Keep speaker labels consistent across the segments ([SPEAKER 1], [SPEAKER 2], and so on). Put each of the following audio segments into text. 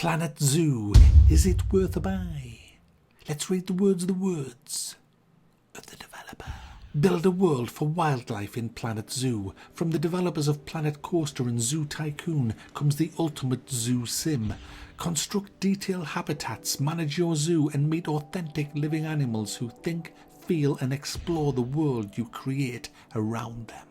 [SPEAKER 1] Planet Zoo, is it worth a buy? Let's read the words of the developer. Build a world for wildlife in Planet Zoo. From the developers of Planet Coaster and Zoo Tycoon comes the ultimate zoo sim. Construct detailed habitats, manage your zoo, and meet authentic living animals who think, feel, and explore the world you create around them.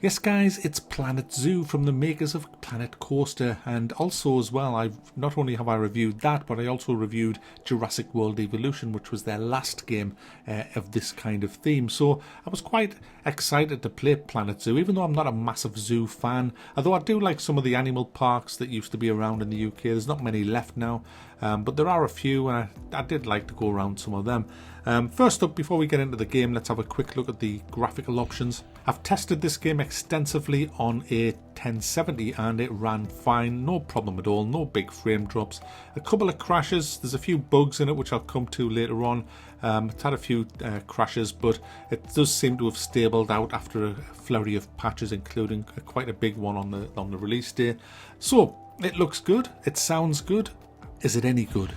[SPEAKER 1] Yes guys, it's Planet Zoo from the makers of Planet Coaster, and also as well, not only have I reviewed that, but I also reviewed Jurassic World Evolution, which was their last game of this kind of theme. So I was quite excited to play Planet Zoo, even though I'm not a massive zoo fan, although I do like some of the animal parks that used to be around in the UK. There's not many left now, but there are a few, and I did like to go around some of them. First up, before we get into the game, let's have a quick look at the graphical options. I've tested this game extensively on a 1070 and it ran fine, no problem at all, no big frame drops. A couple of crashes, there's a few bugs in it which I'll come to later on. It's had a few crashes, but it does seem to have stabled out after a flurry of patches, including quite a big one on the release day. So it looks good, it sounds good. Is it any good?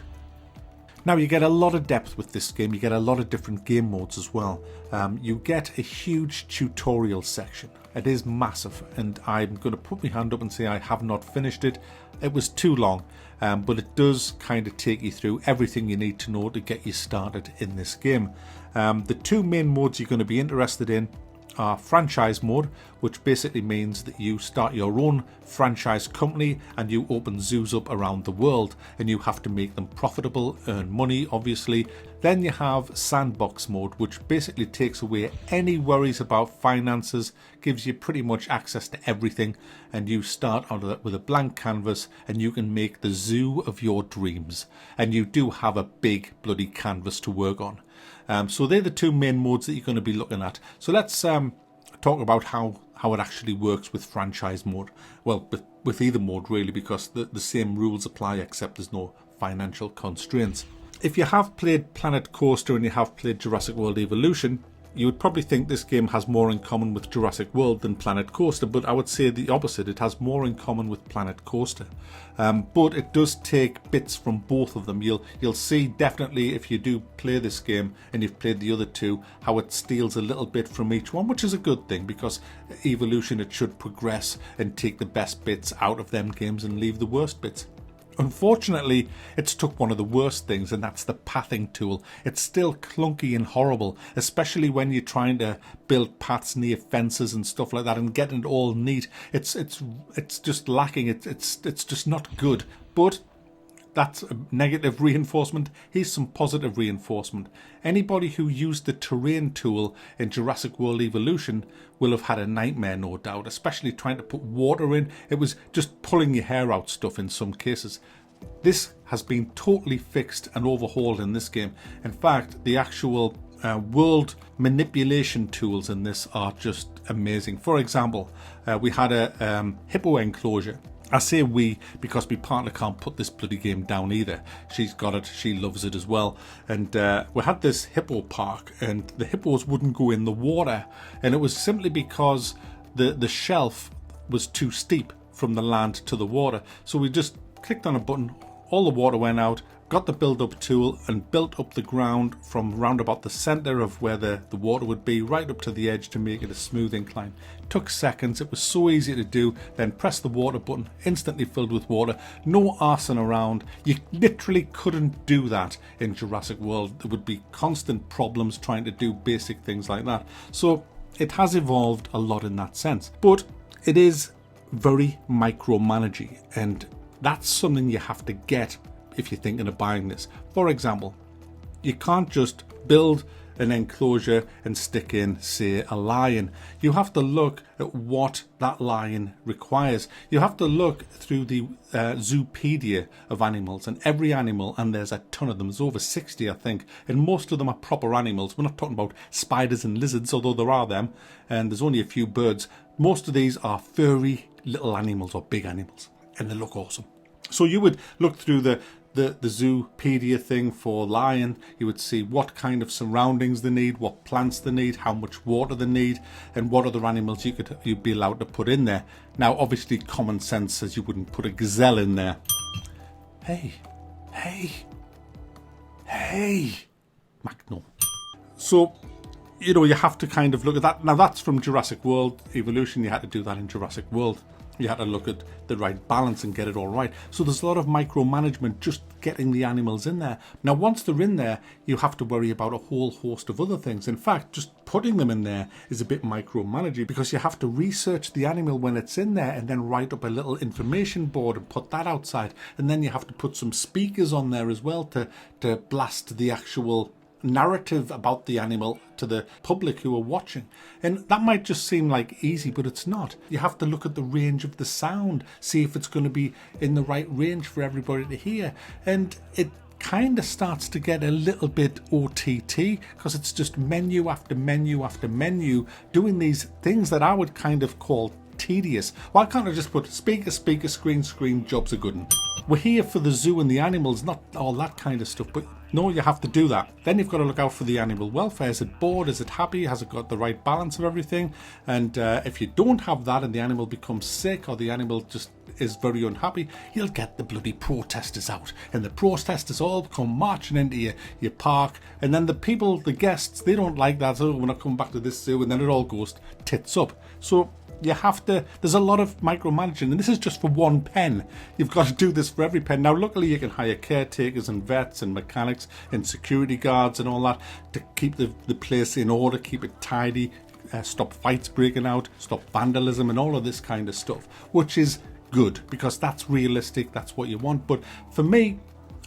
[SPEAKER 1] Now you get a lot of depth with this game, you get a lot of different game modes as well. You get a huge tutorial section. It is massive, and I'm going to put my hand up and say I have not finished it. It was too long, but it does kind of take you through everything you need to know to get you started in this game. The two main modes you're going to be interested in are franchise mode, which basically means that you start your own franchise company and you open zoos up around the world, and you have to make them profitable, earn money obviously. Then you have sandbox mode, which basically takes away any worries about finances, gives you pretty much access to everything, and you start out with a blank canvas and you can make the zoo of your dreams, and you do have a big bloody canvas to work on. So they're the two main modes that you're going to be looking at. So let's talk about how it actually works with franchise mode. Well, with either mode really, because the same rules apply except there's no financial constraints. If you have played Planet Coaster and you have played Jurassic World Evolution, you would probably think this game has more in common with Jurassic World than Planet Coaster, but I would say the opposite. It has more in common with Planet Coaster, but it does take bits from both of them. You'll see definitely if you do play this game and you've played the other two, how it steals a little bit from each one, which is a good thing, because Evolution, it should progress and take the best bits out of them games and leave the worst bits. Unfortunately, it's took one of the worst things, and that's the pathing tool. It's still clunky and horrible, especially when you're trying to build paths near fences and stuff like that and getting it all neat. It's just lacking. It's just not good. But that's a negative reinforcement. Here's some positive reinforcement. Anybody who used the terrain tool in Jurassic World Evolution will have had a nightmare, no doubt, especially trying to put water in. It was just pulling your hair out stuff in some cases. This has been totally fixed and overhauled in this game. In fact, the actual world manipulation tools in this are just amazing. For example, we had a hippo enclosure. I say we because my partner can't put this bloody game down either. She's got it, she loves it as well. And we had this hippo park, and the hippos wouldn't go in the water. And it was simply because the shelf was too steep from the land to the water. So we just clicked on a button, all the water went out, got the build up tool and built up the ground from round about the center of where the water would be right up to the edge to make it a smooth incline. Took seconds, it was so easy to do. Then press the water button, instantly filled with water, no arsing around. You literally couldn't do that in Jurassic World. There would be constant problems trying to do basic things like that. So it has evolved a lot in that sense, but it is very micromanaging, and that's something you have to get if you're thinking of buying this. For example, you can't just build an enclosure and stick in, say, a lion. You have to look at what that lion requires. You have to look through the Zoopedia of animals, and every animal, and there's a ton of them, there's over 60 I think, and most of them are proper animals. We're not talking about spiders and lizards, although there are them, and there's only a few birds. Most of these are furry little animals or big animals, and they look awesome. So you would look through the Zoopedia thing for lion. You would see what kind of surroundings they need, what plants they need, how much water they need, and what other animals you'd be allowed to put in there. Now obviously common sense says you wouldn't put a gazelle in there, Hey, hey, hey, Macno. So, you know, you have to kind of look at that. Now, that's from Jurassic World Evolution. You had to do that in Jurassic World. You had to look at the right balance and get it all right. So there's a lot of micromanagement just getting the animals in there. Now, once they're in there, you have to worry about a whole host of other things. In fact, just putting them in there is a bit micromanaging, because you have to research the animal when it's in there and then write up a little information board and put that outside. And then you have to put some speakers on there as well to blast the actual narrative about the animal to the public who are watching. And that might just seem like easy, but it's not. You have to look at the range of the sound, see if it's going to be in the right range for everybody to hear. And it kind of starts to get a little bit OTT, because it's just menu after menu after menu doing these things that I would kind of call tedious. Why can't I just put speaker, screen, jobs are good? We're here for the zoo and the animals, not all that kind of stuff. But no, you have to do that. Then you've got to look out for the animal welfare. Is it bored? Is it happy? Has it got the right balance of everything? And if you don't have that and the animal becomes sick, or the animal just is very unhappy, you'll get the bloody protesters out. And the protesters all come marching into your park. And then the people, the guests, they don't like that. So we're not coming back to this zoo. And then it all goes tits up. So you have to, there's a lot of micromanaging, and this is just for one pen. You've got to do this for every pen. Now, luckily, you can hire caretakers and vets and mechanics and security guards and all that to keep the place in order, keep it tidy, stop fights breaking out, stop vandalism and all of this kind of stuff, which is good because that's realistic, that's what you want. But for me,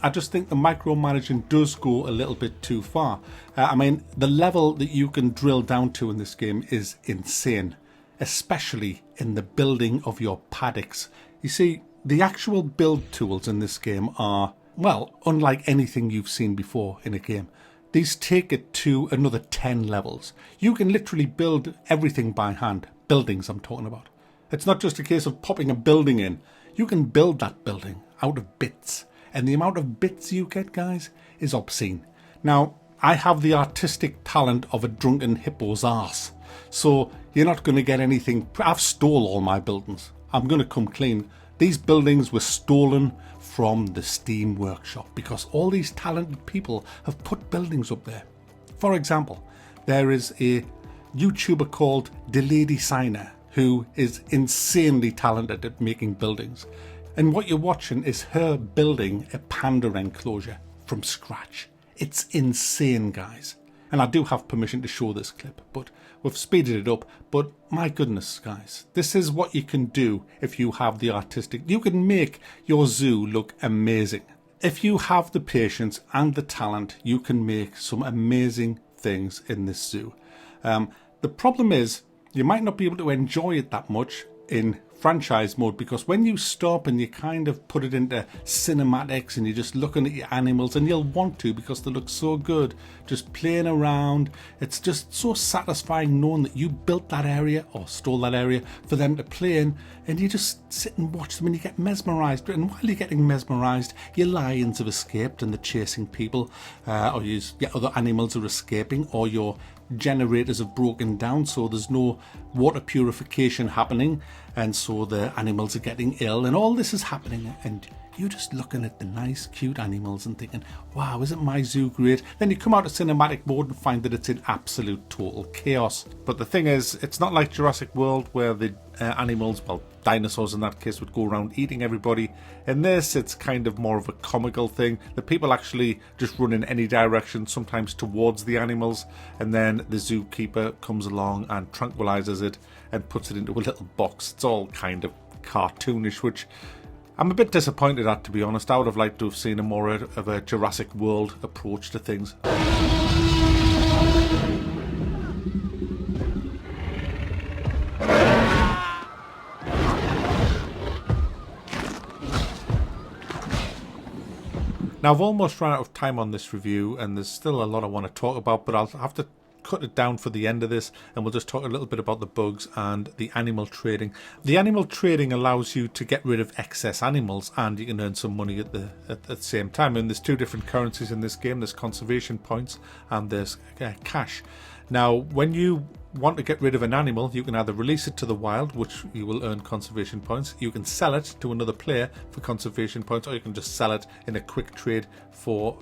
[SPEAKER 1] I just think the micromanaging does go a little bit too far. I mean, the level that you can drill down to in this game is insane, especially in the building of your paddocks. You see, the actual build tools in this game are, well, unlike anything you've seen before in a game. These take it to another 10 levels. You can literally build everything by hand. Buildings, I'm talking about. It's not just a case of popping a building in. You can build that building out of bits. And the amount of bits you get, guys, is obscene. Now, I have the artistic talent of a drunken hippo's arse. So you're not going to get anything. I've stole all my buildings. I'm going to come clean. These buildings were stolen from the Steam workshop because all these talented people have put buildings up there. For example, there is a YouTuber called The Lady Signer who is insanely talented at making buildings. And what you're watching is her building a panda enclosure from scratch. It's insane, guys. And I do have permission to show this clip, but we've speeded it up. But my goodness, guys, this is what you can do if you have the artistic. You can make your zoo look amazing. If you have the patience and the talent, you can make some amazing things in this zoo. The problem is you might not be able to enjoy it that much in franchise mode, because when you stop and you kind of put it into cinematics and you're just looking at your animals, and you'll want to because they look so good, just playing around, it's just so satisfying knowing that you built that area or stole that area for them to play in, and you just sit and watch them and you get mesmerized. And while you're getting mesmerized, your lions have escaped and they're chasing people, or your other animals are escaping, or your generators have broken down, so there's no water purification happening, and so the animals are getting ill, and all this is happening, and you're just looking at the nice cute animals and thinking, wow, isn't my zoo great? Then you come out of cinematic mode and find that it's in absolute total chaos. But the thing is, it's not like Jurassic World where the animals, well, dinosaurs in that case, would go around eating everybody. In this, it's kind of more of a comical thing. The people actually just run in any direction, sometimes towards the animals, and then the zookeeper comes along and tranquilizes it and puts it into a little box. It's all kind of cartoonish, which I'm a bit disappointed at, to be honest. I would have liked to have seen a more of a Jurassic World approach to things. Now, I've almost run out of time on this review, and there's still a lot I want to talk about, but I'll have to cut it down for the end of this, and we'll just talk a little bit about the bugs and the animal trading. The animal trading allows you to get rid of excess animals, and you can earn some money at the same time. And there's two different currencies in this game. There's conservation points and there's cash. Now, when you want to get rid of an animal, you can either release it to the wild, which you will earn conservation points, you can sell it to another player for conservation points, or you can just sell it in a quick trade for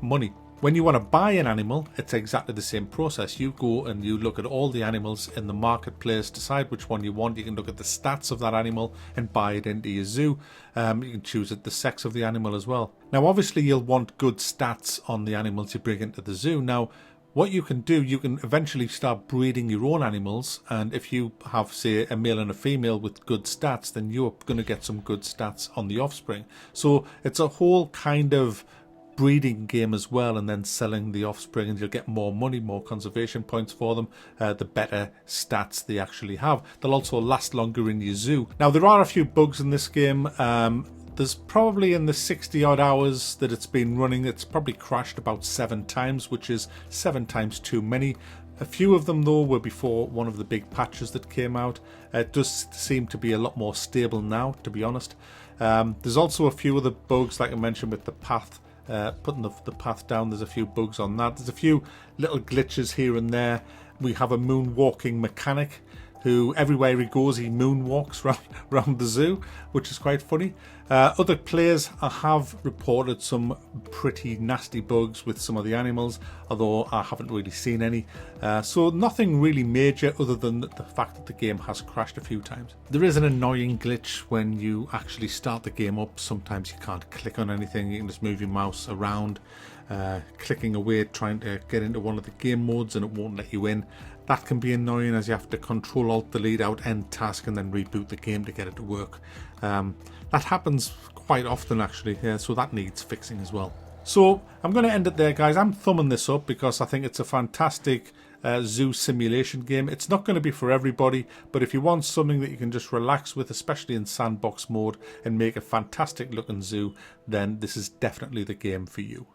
[SPEAKER 1] money. When you want to buy an animal, it's exactly the same process. You go and you look at all the animals in the marketplace, decide which one you want. You can look at the stats of that animal and buy it into your zoo. You can choose the sex of the animal as well. Now, obviously, you'll want good stats on the animals you bring into the zoo. Now, what you can do, you can eventually start breeding your own animals, and if you have, say, a male and a female with good stats, then you're going to get some good stats on the offspring. So it's a whole kind of breeding game as well, and then selling the offspring, and you'll get more money, more conservation points for them, the better stats they actually have. They'll also last longer in your zoo. Now, there are a few bugs in this game. There's probably, in the 60 odd hours that it's been running, it's probably crashed about 7 times, which is 7 times too many. A few of them, though, were before one of the big patches that came out. It does seem to be a lot more stable now, to be honest. There's also a few other bugs, like I mentioned, with the path, putting the path down. There's a few bugs on that. There's a few little glitches here and there. We have a moonwalking mechanic who, everywhere he goes, he moonwalks around the zoo, which is quite funny. Other players have reported some pretty nasty bugs with some of the animals, although I haven't really seen any. So nothing really major, other than the fact that the game has crashed a few times. There is an annoying glitch when you actually start the game up. Sometimes you can't click on anything. You can just move your mouse around, clicking away, trying to get into one of the game modes, and it won't let you in. That can be annoying, as you have to Control-Alt-Delete out end task and then reboot the game to get it to work. That happens quite often, actually, so that needs fixing as well. So I'm going to end it there, guys. I'm thumbing this up because I think it's a fantastic zoo simulation game. It's not going to be for everybody, but if you want something that you can just relax with, especially in sandbox mode, and make a fantastic looking zoo, then this is definitely the game for you.